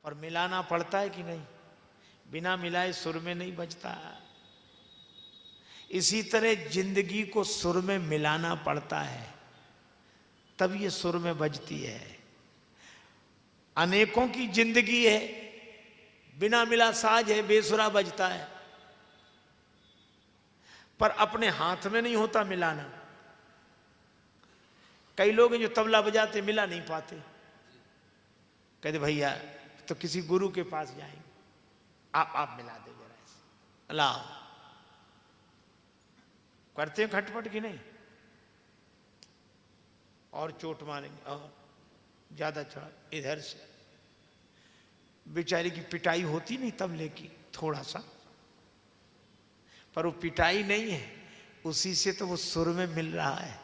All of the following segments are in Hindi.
और मिलाना पड़ता है कि नहीं? बिना मिलाए सुर में नहीं बजता। इसी तरह जिंदगी को सुर में मिलाना पड़ता है, तब ये सुर में बजती है। अनेकों की जिंदगी है, बिना मिला साज है, बेसुरा बजता है, पर अपने हाथ में नहीं होता मिलाना। कई लोग हैं जो तबला बजाते मिला नहीं पाते, कहते भैया तो किसी गुरु के पास जाएंगे, आप मिला दे जरा ऐसे, अल्लाह। करते हैं खटपट की नहीं, और चोट मारेंगे और ज्यादा चढ़ा, इधर से बेचारी की पिटाई होती नहीं तबले की थोड़ा सा, पर वो पिटाई नहीं है, उसी से तो वो सुर में मिल रहा है,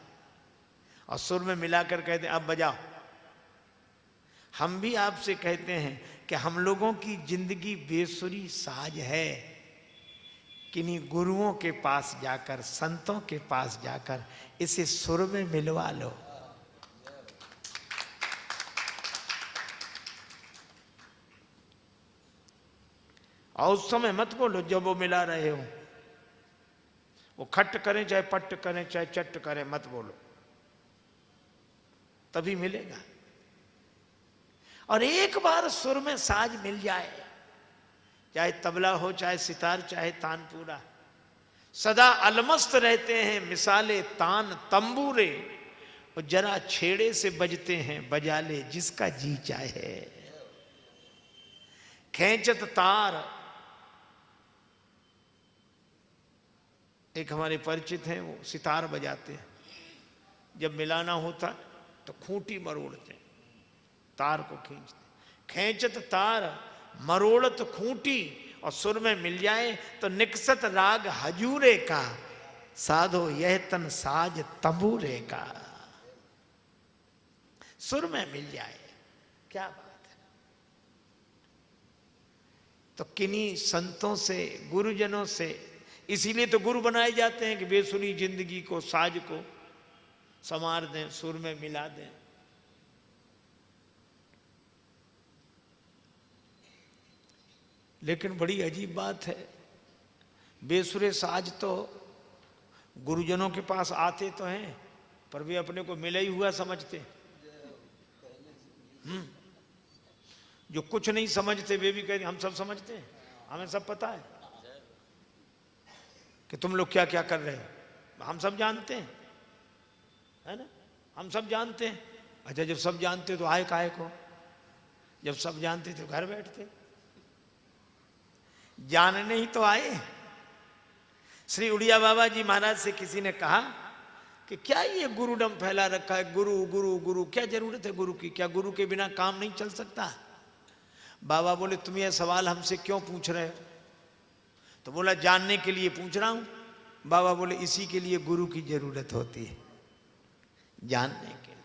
और सुर में मिलाकर कहते हैं अब बजाओ। हम भी आपसे कहते हैं कि हम लोगों की जिंदगी बेसुरी साज है, किन्हीं गुरुओं के पास जाकर, संतों के पास जाकर इसे सुर में मिलवा लो। और उस समय मत बोलो जब वो मिला रहे हो, वो खट करें चाहे पट करें चाहे चट करें, मत बोलो, तभी मिलेगा। और एक बार सुर में साज मिल जाए, चाहे तबला हो चाहे सितार चाहे तानपूरा, सदा अलमस्त रहते हैं मिसाले तान तंबूरे, और जरा छेड़े से बजते हैं बजा ले जिसका जी चाहे। खेचत तार, एक हमारे परिचित हैं, वो सितार बजाते हैं, जब मिलाना होता तो खूंटी मरोड़ते, तार को खींचते, खेचत तार मरोड़त खूंटी, और सुर में मिल जाए तो निकसत राग हजूरे का, साधो यह तन साज तंबूरे का। सुर में मिल जाए, क्या बात है। तो किन्हीं संतों से, गुरुजनों से, इसीलिए तो गुरु बनाए जाते हैं कि बेसुरी जिंदगी को, साज को संवार दें, सुर में मिला दें। लेकिन बड़ी अजीब बात है, बेसुरे साज तो गुरुजनों के पास आते तो हैं, पर वे अपने को मिला ही हुआ समझते। जो कुछ नहीं समझते वे भी कहते हम सब समझते हैं, हमें सब पता है कि तुम लोग क्या क्या कर रहे हो, हम सब जानते हैं, है ना, हम सब जानते हैं। अच्छा जब सब जानते तो आए काहे को, जब सब जानते तो घर बैठते। जानने ही तो आए। श्री उड़िया बाबा जी महाराज से किसी ने कहा कि क्या ये गुरुडम फैला रखा है, गुरु गुरु गुरु, क्या जरूरत है गुरु की, क्या गुरु के बिना काम नहीं चल सकता? बाबा बोले तुम ये सवाल हमसे क्यों पूछ रहे हो? तो बोला जानने के लिए पूछ रहा हूं। बाबा बोले इसी के लिए गुरु की जरूरत होती है, जानने के लिए।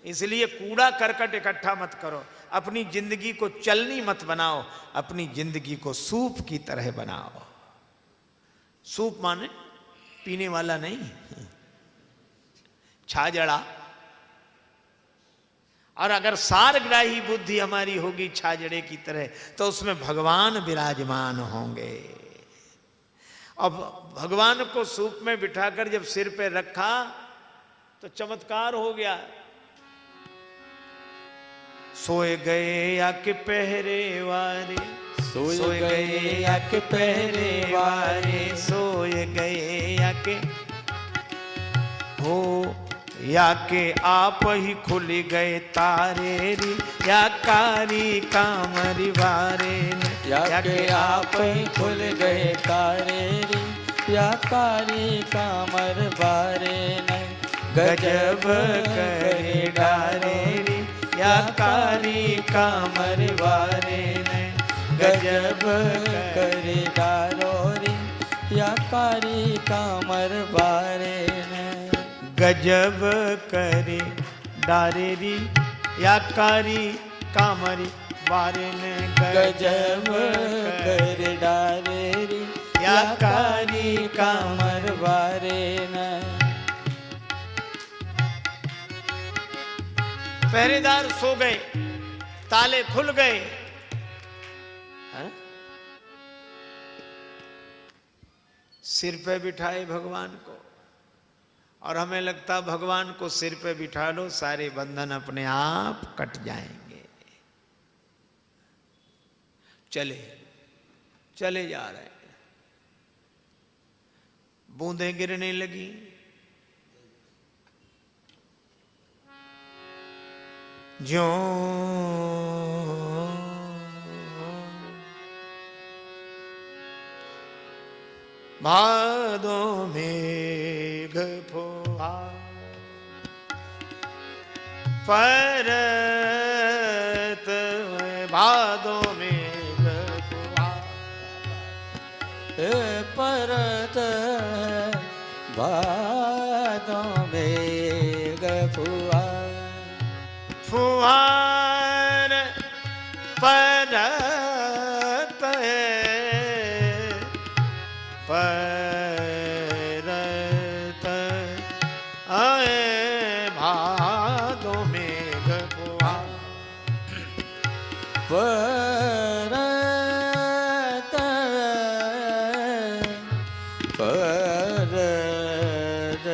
इसलिए कूड़ा करकट इकट्ठा मत करो, अपनी जिंदगी को चलनी मत बनाओ, अपनी जिंदगी को सूप की तरह बनाओ। सूप माने पीने वाला नहीं, छाजड़ा। और अगर सारग्राही बुद्धि हमारी होगी छाजड़े की तरह, तो उसमें भगवान विराजमान होंगे। अब भगवान को सूप में बिठाकर जब सिर पे रखा तो चमत्कार हो गया। सोए गए या के पहरे वारे, सोए गए या के पहरे वारे, सोए गए या के हो, या के आप ही खुल गए तारे री, या कारी कामरी वारे, या के आप ही खुल गए तारे री, या कारी कामर बारे न, गजब करे डारे री, या कारी कामर वारे ने, गजब करे डारो री, या कारी कामर बारे न, गजब करे डारे री, या कारी कामरी बारे ने, गजब करे डारे री, या कारी कामर बारे न। पहरेदार सो गए, ताले खुल गए। हाँ? सिर पे बिठाए भगवान को, और हमें लगता भगवान को सिर पे बिठा लो सारे बंधन अपने आप कट जाएंगे। चले चले जा रहे हैं, बूंदें गिरने लगी। ज्यों भादों मेघ फुहार परत भादों मेघ फुहार परत भादों मेघ फुहार फुहार परत परत आए भादों मेघ फुहार परत परत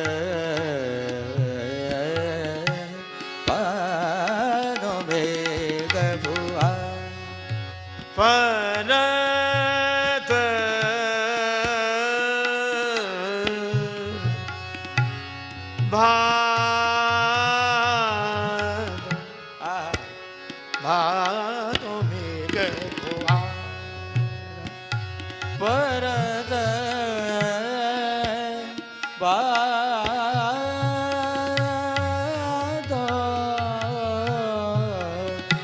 भादों मेघ फुहार परत भादों मेघ फुहार परत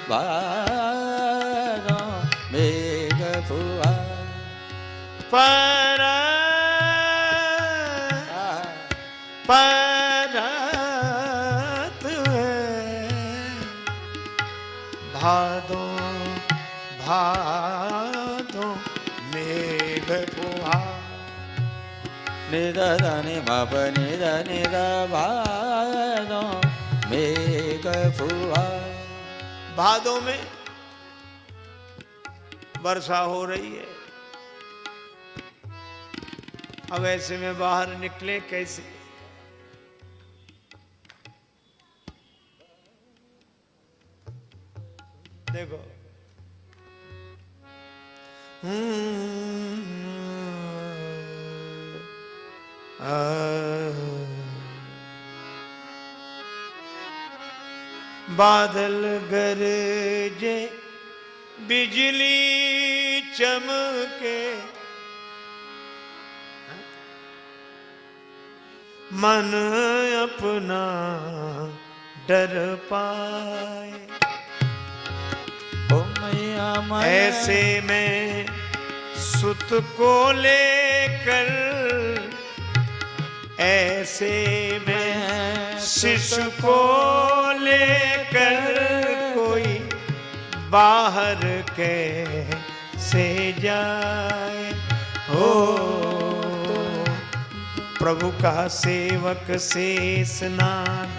भादों मेघ फुहार परत भादों भादों मेघ फुहार निद नि मप निद निद भादों मेघ फुहार। भादों में वर्षा हो रही है। अब ऐसे में बाहर निकले कैसे? देखो बादल गरजे बिजली चमके मन अपना डर पाए। ओ मैया ऐसे में सुत को लेकर ऐसे में शिशु को लेकर कोई बाहर कैसे जाए। हो प्रभु का सेवक शेष नाग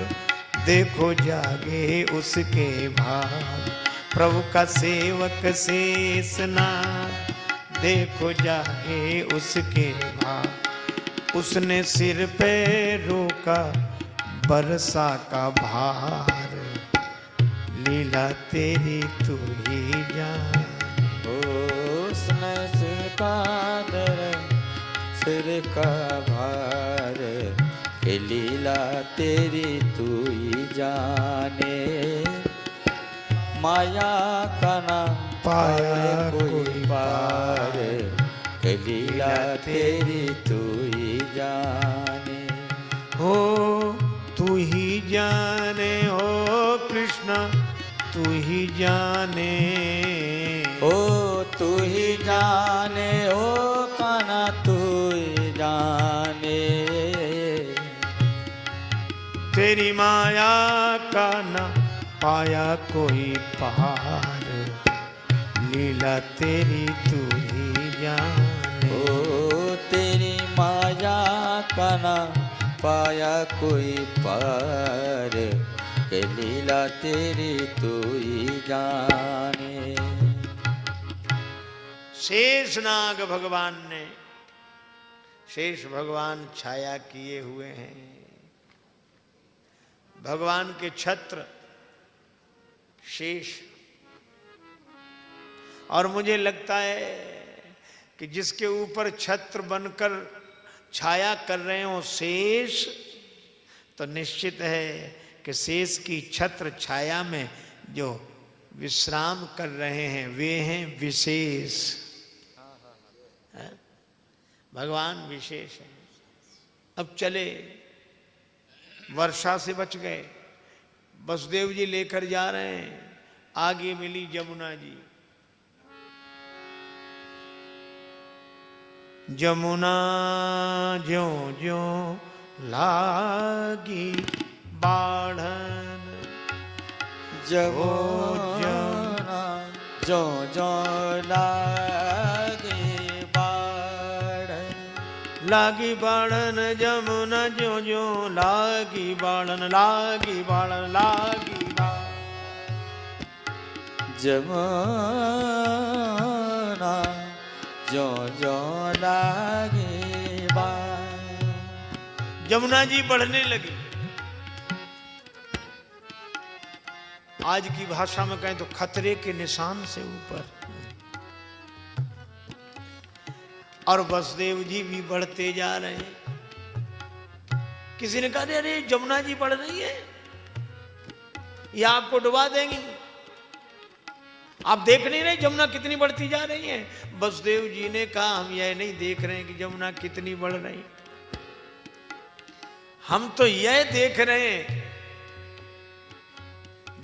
देखो जागे उसके भाग। प्रभु का सेवक शेष नाग देखो जागे उसके भाग। उसने सिर पे रोका बरसा का भार लीला तेरी तू ही जान। उसने सिकादर सिर का भार ये लीला तेरी तू ही जाने। माया का ना पाया कोई पार ये लीला तेरी तू ही जाने। हो तू ही जाने हो कृष्ण तू ही जाने। ओ तू ही जाने ओ कान्हा तू ही जाने। तेरी माया का ना पाया कोई पार लीला तेरी तू ही जाने। ओ तेरी माया का ना पाया कोई पार ये लीला तेरी तू ही जाने। शेषनाग भगवान ने, शेष भगवान छाया किए हुए हैं। भगवान के छत्र शेष, और मुझे लगता है कि जिसके ऊपर छत्र बनकर छाया कर रहे हो शेष, तो निश्चित है कि शेष की छत्र छाया में जो विश्राम कर रहे हैं वे हैं विशेष। भगवान विशेष है। अब चले, वर्षा से बच गए, वसुदेव जी लेकर जा रहे हैं, आगे मिली जमुना जी। जमुना ज्यों ज्यों लागी बाढ़न, जमुना ज्यों ज्यों लागी बाढ़न, लागी बाढ़न जमुना ज्यों ज्यों लागी बाढ़न, लागी बाढ़न लागी बाढ़न। जमुना ज्यों ज्यों लागी बाढ़न। जमुना जी बढ़ने लगी। आज की भाषा में कहें तो खतरे के निशान से ऊपर। और वसुदेव जी भी बढ़ते जा रहे हैं। किसी ने कहा अरे जमुना जी बढ़ रही है, ये आपको डुबा देंगी, आप देख नहीं रहे जमुना कितनी बढ़ती जा रही है। वसुदेव जी ने कहा हम यह नहीं देख रहे हैं कि जमुना कितनी बढ़ रही है, हम तो यह देख रहे हैं,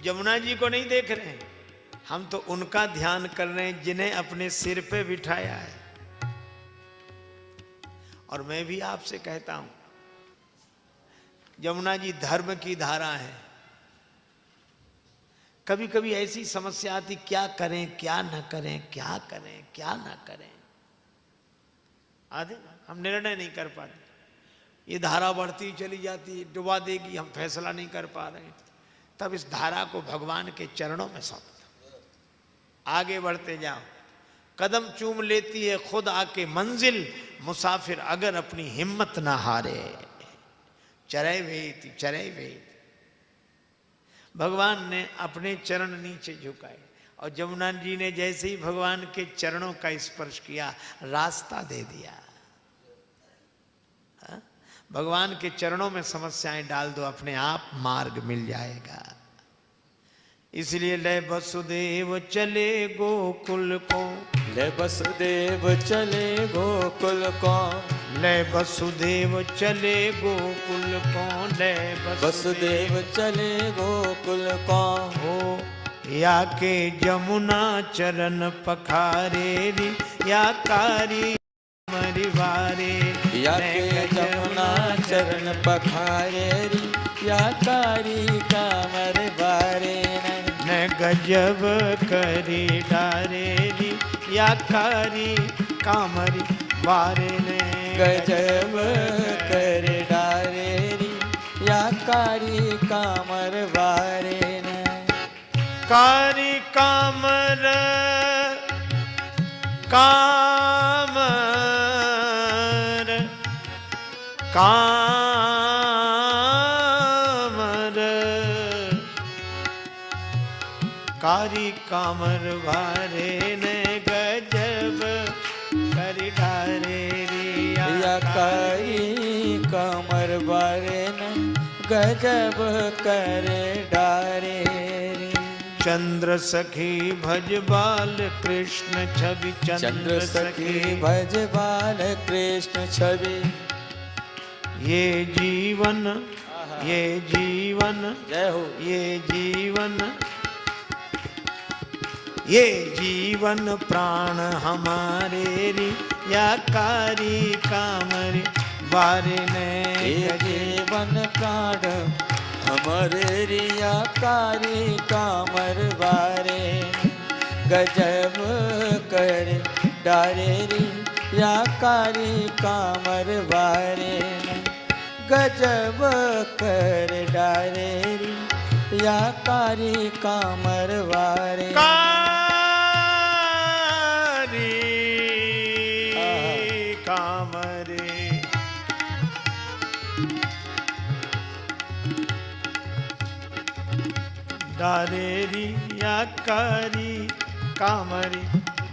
जमुना जी को नहीं देख रहे हैं, हम तो उनका ध्यान कर रहे हैं जिन्हें अपने सिर पे बिठाया है। और मैं भी आपसे कहता हूं, जमुना जी धर्म की धारा है। कभी कभी ऐसी समस्या आती, क्या करें क्या न करें, क्या करें क्या न करें, आधे हम निर्णय नहीं कर पाते। ये धारा बढ़ती चली जाती, डुबा देगी, हम फैसला नहीं कर पा रहे। तब इस धारा को भगवान के चरणों में सौंप दो, आगे बढ़ते जाओ। कदम चूम लेती है खुद आके मंजिल, मुसाफिर अगर अपनी हिम्मत ना हारे। चरे वेति चरे वेति। भगवान ने अपने चरण नीचे झुकाए और जमुना जी ने जैसे ही भगवान के चरणों का स्पर्श किया, रास्ता दे दिया। हा? भगवान के चरणों में समस्याएं डाल दो, अपने आप मार्ग मिल जाएगा। इसलिए ले वसुदेव चले गोकुल को, ले वसुदेव चले गोकुल को, ले वसुदेव चले गोकुल को, ले वसुदेव चले गोकुल को। हो या के जमुना चरण पखारे री, या कारी मरिवारे, या के जमुना चरण पखारे री, या कारी कामर बारे। न गजब करी डारे री, या कारी कामरी वारे ने। गजब कर डारे री, या कारी कामर बारे ने। कारी कामर कामर कामर कारी कामर वारे ने, गजब करी ढारे रिया। या कारी कामर बारे ने, गजब कर डारे री। चंद्र सखी भज बाल कृष्ण छवि, चंद्र सखी भज बाल कृष्ण छवि। ये जीवन ये जीवन जय हो। ये जीवन प्राण हमारे री, या कारी कामरे बारे ने। ये जीवन प्राण हमारे रिया, कारी कामर बारे। गजब कर डारे री, या कारी कामर बारे। गजब कर डारे री, या कारी कामर बारे। कारी बारे री या कारी कामरी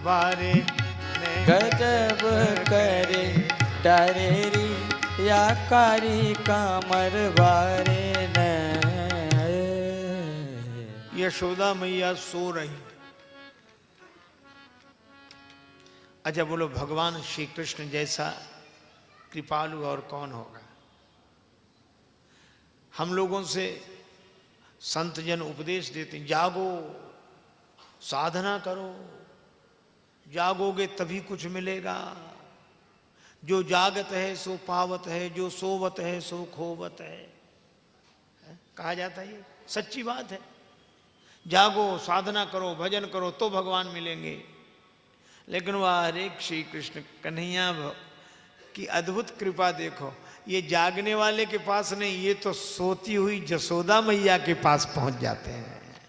बारे ने गजब करे टरेरी या कारी कामर बारे ने। यशोदा मैया सो रही। अच्छा बोलो, भगवान श्री कृष्ण जैसा कृपालु और कौन होगा? हम लोगों से संत जन उपदेश देते हैं, जागो, साधना करो, जागोगे तभी कुछ मिलेगा। जो जागत है सो पावत है, जो सोवत है सो खोवत है। कहा जाता है, ये सच्ची बात है। जागो, साधना करो, भजन करो तो भगवान मिलेंगे। लेकिन वह हरे श्री कृष्ण कन्हैया की अद्भुत कृपा देखो, ये जागने वाले के पास नहीं, ये तो सोती हुई जसोदा मैया के पास पहुंच जाते हैं।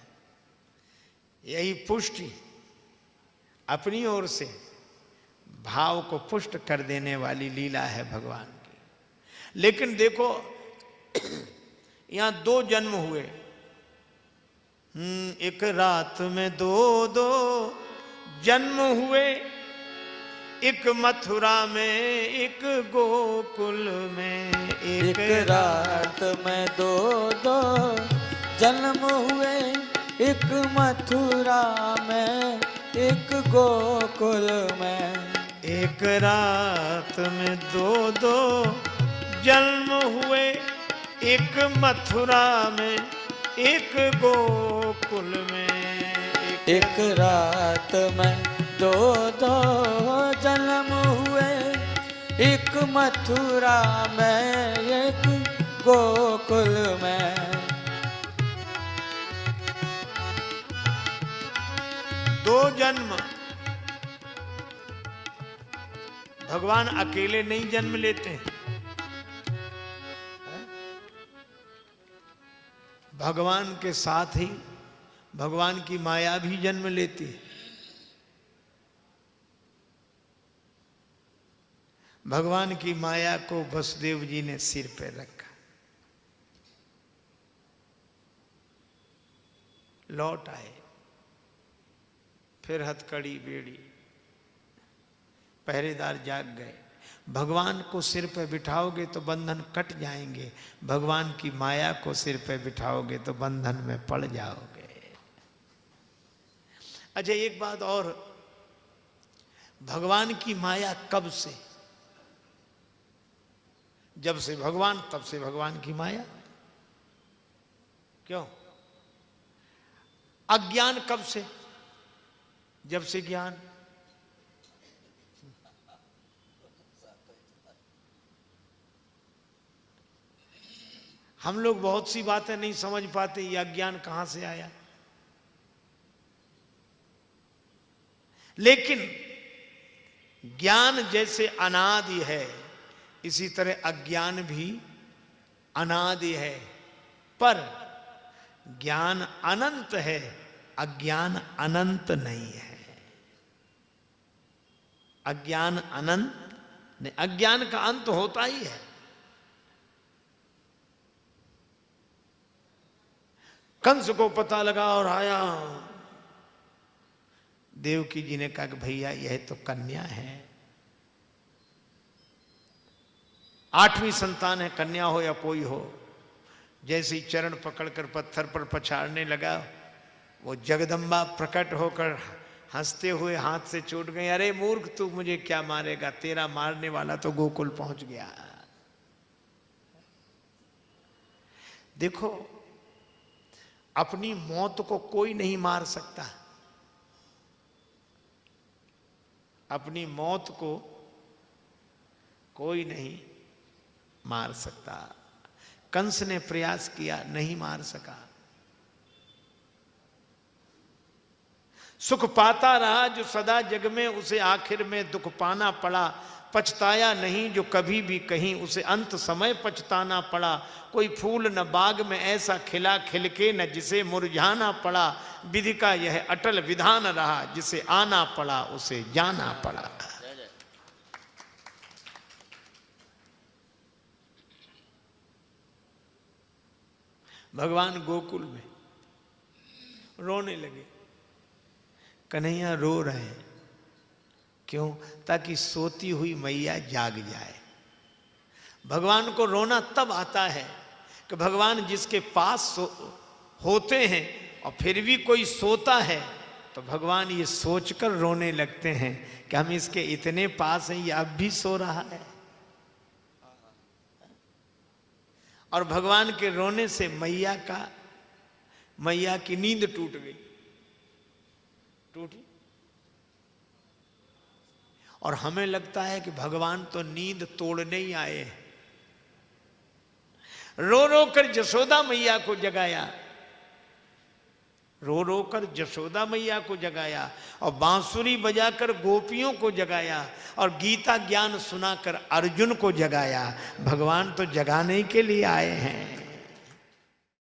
यही पुष्टि अपनी ओर से भाव को पुष्ट कर देने वाली लीला है भगवान की। लेकिन देखो यहां दो जन्म हुए। एक रात में दो दो जन्म हुए, एक मथुरा में एक गोकुल में। एक रात में दो दो जन्म हुए, एक मथुरा में एक गोकुल में। एक रात में दो दो जन्म हुए, एक मथुरा में एक गोकुल में। एक रात में दो दो जन्म हुए, एक मथुरा में एक गोकुल में। दो जन्म। भगवान अकेले नहीं जन्म लेते हैं, भगवान के साथ ही भगवान की माया भी जन्म लेती है। भगवान की माया को वसुदेव जी ने सिर पे रखा, लौट आए, फिर हथकड़ी बेड़ी, पहरेदार जाग गए। भगवान को सिर पे बिठाओगे तो बंधन कट जाएंगे, भगवान की माया को सिर पे बिठाओगे तो बंधन में पड़ जाओगे। अच्छा एक बात और, भगवान की माया कब से? जब से भगवान तब से भगवान की माया। क्यों? अज्ञान कब से? जब से ज्ञान। हम लोग बहुत सी बातें नहीं समझ पाते, ये अज्ञान कहां से आया। लेकिन ज्ञान जैसे अनादि है, इसी तरह अज्ञान भी अनादि है। पर ज्ञान अनंत है, अज्ञान अनंत नहीं है। अज्ञान अनंत नहीं, अज्ञान का अंत होता ही है। कंस को पता लगा और आया, देवकी जी ने कहा कि भैया यह तो कन्या है, 8वीं संतान है, कन्या हो या कोई हो। जैसे ही चरण पकड़कर पत्थर पर पछाड़ने लगा, वो जगदम्बा प्रकट होकर हंसते हुए हाथ से छूट गई। अरे मूर्ख, तू मुझे क्या मारेगा, तेरा मारने वाला तो गोकुल पहुंच गया। देखो, अपनी मौत को कोई नहीं मार सकता, अपनी मौत को कोई नहीं मार सकता। कंस ने प्रयास किया, नहीं मार सका। सुख पाता रहा जो सदा जग में, उसे आखिर में दुख पाना पड़ा। पछताया नहीं जो कभी भी कहीं, उसे अंत समय पछताना पड़ा। कोई फूल न बाग में ऐसा खिला, खिलके न जिसे मुरझाना पड़ा। विधि का यह अटल विधान रहा, जिसे आना पड़ा उसे जाना पड़ा। भगवान गोकुल में रोने लगे। कन्हैया रो रहे हैं, क्यों? ताकि सोती हुई मैया जाग जाए। भगवान को रोना तब आता है कि भगवान जिसके पास होते हैं और फिर भी कोई सोता है, तो भगवान ये सोचकर रोने लगते हैं कि हम इसके इतने पास हैं, ये अब भी सो रहा है। और भगवान के रोने से मैया की नींद टूट गई, टूटी। और हमें लगता है कि भगवान तो नींद तोड़ने ही आए हैं। रो रो कर जसोदा मैया को जगाया, रो रो कर जसोदा मैया को जगाया, और बांसुरी बजाकर गोपियों को जगाया, और गीता ज्ञान सुनाकर अर्जुन को जगाया। भगवान तो जगाने के लिए आए हैं।